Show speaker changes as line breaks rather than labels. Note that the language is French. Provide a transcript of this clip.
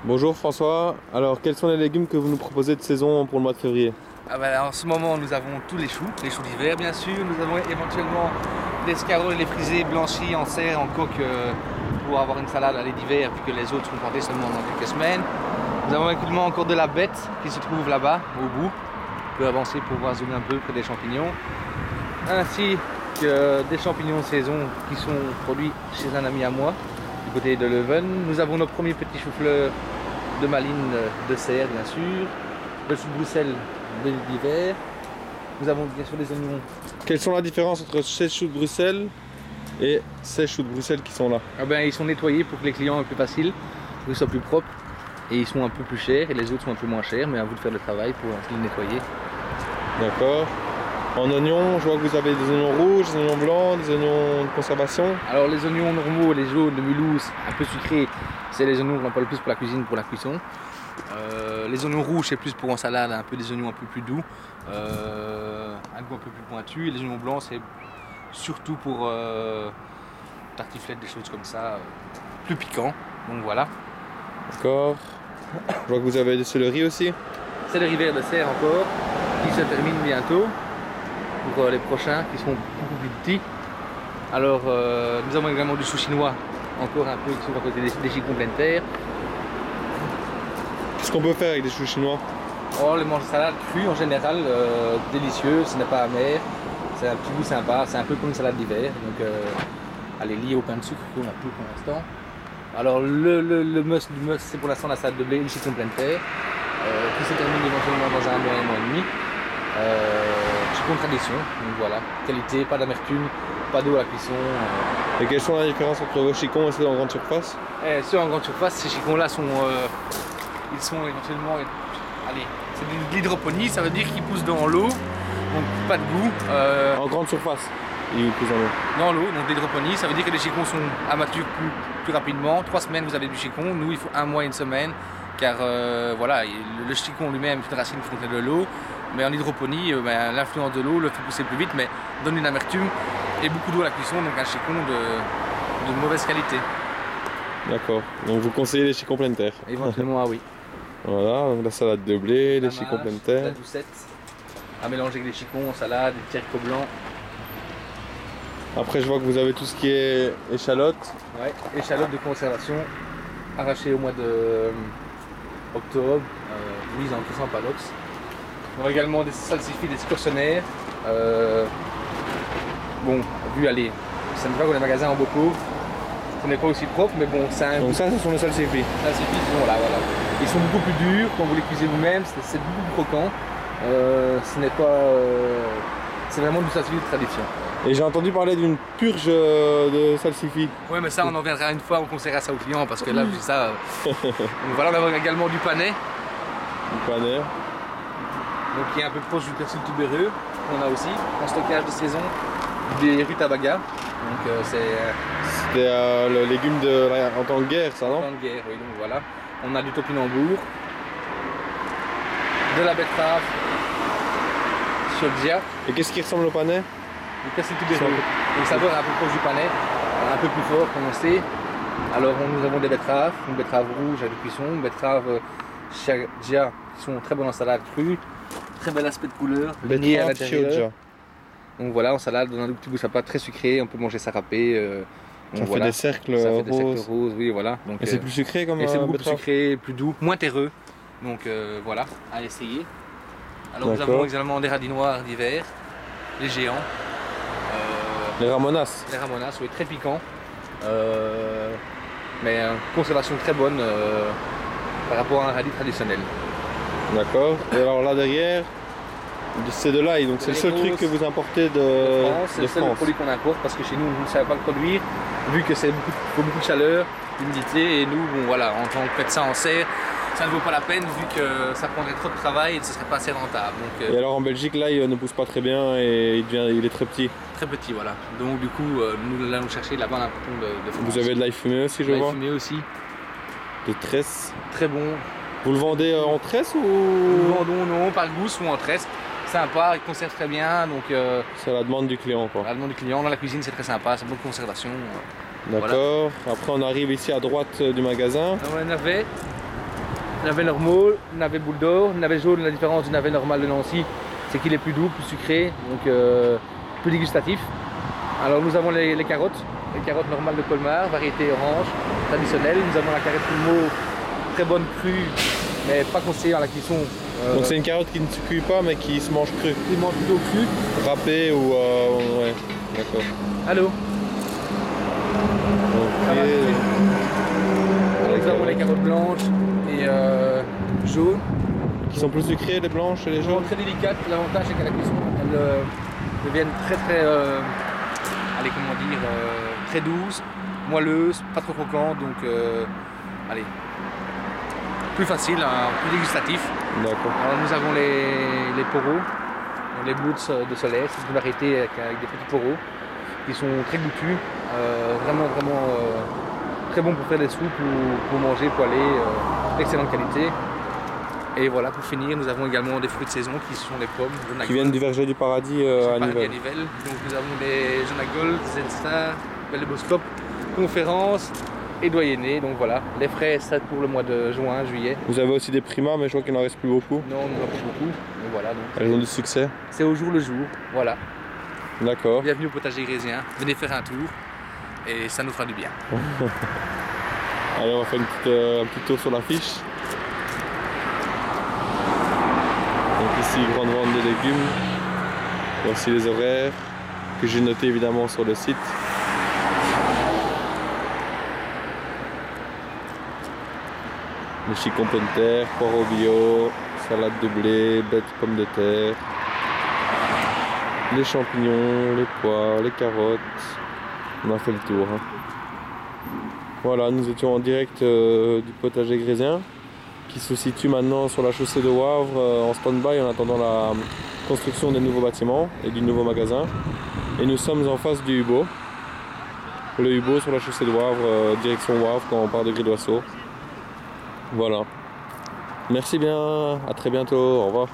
Bonjour François, alors quels sont les légumes que vous nous proposez de saison pour le mois de février?
En ce moment nous avons tous les choux d'hiver bien sûr, nous avons éventuellement des escargots et les frisés blanchis en serre, en coque pour avoir une salade d'hiver puis que les autres seront plantés seulement dans quelques semaines. Nous avons également encore de la bête qui se trouve là-bas au bout, on peut avancer pour voir zoomer un peu près des champignons, ainsi que des champignons de saison qui sont produits chez un ami à moi du côté de Leuven. Nous avons nos premiers petits choux-fleurs de Malines de serre bien sûr, le chou de Bruxelles d'hiver. Nous avons bien sûr les oignons.
Quelles sont la différence entre ces choux de Bruxelles et ces choux de Bruxelles qui sont là?
Ils sont nettoyés pour que les clients aient plus facile, pour qu'ils soient plus propres, et ils sont un peu plus chers et les autres sont un peu moins chers, mais à vous de faire le travail pour les nettoyer.
D'accord. En oignons, je vois que vous avez des oignons rouges, des oignons blancs, des oignons de conservation.
Alors les oignons normaux, les jaunes de Mulhouse, un peu sucrés, c'est les oignons qu'on emploie le plus pour la cuisine, pour la cuisson. Les oignons rouges c'est plus pour en salade, un peu des oignons un peu plus doux, un goût un peu plus pointu. Et les oignons blancs c'est surtout pour tartiflettes, des choses comme ça, plus piquant. Donc voilà.
D'accord. Je vois que vous avez des céleris aussi.
Céleri vert de serre encore, qui se termine bientôt pour les prochains qui seront beaucoup plus petits. Alors nous avons également du chou chinois, encore un peu qui sont à côté des chicons pleine terre.
Qu'est-ce qu'on peut faire avec des choux chinois?
Oh, les manger salade crue en général, délicieux, ce n'est pas amer, c'est un petit goût sympa, c'est un peu comme une salade d'hiver, donc allez, lié au pain de sucre qu'on a plus pour l'instant. Alors le must du must c'est pour l'instant la salade de blé, le chicon pleine terre, qui se termine éventuellement dans un mois et demi. Chicon tradition, donc voilà, qualité, pas d'amertume, pas d'eau à la cuisson.
Et quelles sont la différence entre vos chicons et ceux en grande surface?
Ceux en grande surface, ces chicons là sont ils sont éventuellement, allez, c'est de l'hydroponie, ça veut dire qu'ils poussent dans l'eau, donc pas de goût.
En grande surface, ils poussent dans l'eau.
Dans l'eau, donc l'hydroponie, ça veut dire que les chicons sont à mature plus rapidement. 3 semaines vous avez du chicon, nous il faut 1 mois et 1 semaine, car voilà, le chicon lui-même c'est une racine qui contient de l'eau, mais en hydroponie, l'influence de l'eau le fait pousser plus vite, mais donne une amertume et beaucoup d'eau à la cuisson, donc un chicon de mauvaise qualité.
D'accord, donc vous conseillez les chicons pleine terre?
Éventuellement, ah oui.
Voilà, donc la salade de blé, les chicons pleine terre.
La doucette, à mélanger avec des chicons, salade, des petits haricots blancs.
Après, je vois que vous avez tout ce qui est échalote.
Ouais, échalote de conservation, arrachée au mois de octobre, mise en tous en palox. On a également des salsifis, des excursionnaires. Bon, vu aller, ça ne va pas que les magasins en beaucoup. Ce n'est pas aussi propre, mais bon, c'est un.
Donc ça, ce sont les salsifis.
Salsifis, bon là, voilà. Ils sont beaucoup plus durs quand vous les cuisez vous-même, c'est beaucoup plus croquant. Ce n'est pas. C'est vraiment du salsifis de tradition.
Et j'ai entendu parler d'une purge de salsifis.
Oui, mais ça, on en viendra une fois, on conseillera ça aux clients parce que là, vu ça. Donc voilà, on a également du panais.
Du panais.
Donc qui est un peu proche du persil tubéreux. On a aussi en stockage de saison des rutabagas. Donc
C'était le légume en temps de guerre, ça, non?
En temps de guerre, oui, donc voilà. On a du topinambour, de la betterave, chioggia.
Et qu'est-ce qui ressemble au panais?
Du persil tubéreux. Donc ça doit être un peu proche du panais, un peu plus fort comme on sait. Alors nous avons des betteraves, une betterave rouge à la cuisson, une betterave chioggia qui sont très bonnes en salade crue, très bel aspect de couleur, lignée à l'intérieur. Donc voilà, en salade, on a un petit goût sympa, très sucré, on peut manger ça râpé.
Ça fait des cercles
roses, oui voilà. Donc,
et c'est plus sucré comme
et c'est beaucoup plus
betterave?
sucré, plus doux, moins terreux. Donc voilà, à essayer. Alors nous avons également des radis noirs d'hiver, les géants.
Les ramonas.
Les ramonas, oui, très piquants. Mais conservation très bonne par rapport à un radis traditionnel.
D'accord. Et alors là derrière, c'est de l'ail, donc c'est le seul truc que vous importez de France.
C'est le seul produit qu'on importe parce que chez nous on ne savait pas le produire, vu que c'est faut beaucoup de chaleur, d'humidité, et nous, bon voilà, en tant que médecin en serre, ça ne vaut pas la peine vu que ça prendrait trop de travail et ce ne serait pas assez rentable. Donc,
et alors en Belgique, l'ail ne pousse pas très bien et il est très petit.
Très petit, voilà. Donc du coup, nous allons chercher là-bas un bouton de France.
Vous avez de l'ail fumé aussi, je vois.
L'ail fumé aussi.
De tresse.
Très bon.
Vous le vendez en tresse ou?
Nous le vendons non, par gousse ou en tresse. Sympa, il conserve très bien. Donc
c'est à la demande du client, quoi.
À la demande du client, dans la cuisine c'est très sympa, c'est bonne conservation.
D'accord. Voilà. Après on arrive ici à droite du magasin.
On avait Navet normaux, navet boule d'or, navet jaune, la différence du navet normal de Nancy, c'est qu'il est plus doux, plus sucré, donc plus dégustatif. Alors nous avons les carottes normales de Colmar, variété orange, traditionnelle. Nous avons la carotte Pulmo, très bonne crue, mais pas conseillée à la cuisson.
Donc c'est une carotte qui ne se cuit pas mais qui se mange crue.
Qui mange plutôt crue.
Râpée ou ouais, d'accord.
Allô.
Ok.
Alors, nous avons les carottes blanches et jaunes.
Qui sont plus sucrées les blanches et les
Elles sont
jaunes.
très délicates. L'avantage c'est qu'à la cuisson, elles deviennent très allez, comment dire, très douces, moelleuses, pas trop croquantes, donc allez, plus facile, hein, plus dégustatif.
D'accord.
Alors nous avons les poros, les boots de soleil, c'est une variété avec des petits poros qui sont très goûtus, vraiment très bon pour faire des soupes ou pour manger poêlé, d'excellente qualité. Et voilà, pour finir, nous avons également des fruits de saison qui sont les pommes,
Qui viennent du verger du paradis à Nivelles.
Donc nous avons les Jonagol, Zenstar, Belleboscope, Conférence et Doyenné. Donc voilà, les frais ça pour le mois de juin, juillet.
Vous avez aussi des primas, mais je crois qu'il n'en reste plus beaucoup.
Non, on n'en a pas beaucoup. Donc voilà, donc
Elles ont du succès.
c'est au jour le jour. Voilà.
D'accord.
Bienvenue au potager grésien. Venez faire un tour et ça nous fera du bien.
Allez, on va faire un petit tour sur la fiche. Donc ici, grande vente de légumes. Voici les horaires que j'ai notés évidemment sur le site. Les chicons pommes de terre, poireaux bio, salade de blé, bêtes pommes de terre, les champignons, les pois, les carottes. On a fait le tour. Hein. Voilà, nous étions en direct du potager grésien qui se situe maintenant sur la chaussée de Wavre en stand-by en attendant la construction des nouveaux bâtiments et du nouveau magasin. Et nous sommes en face du Hubo. Le Hubo sur la chaussée de Wavre, direction Wavre quand on part de Gré-d'Oisseau. Voilà. Merci bien, à très bientôt, au revoir.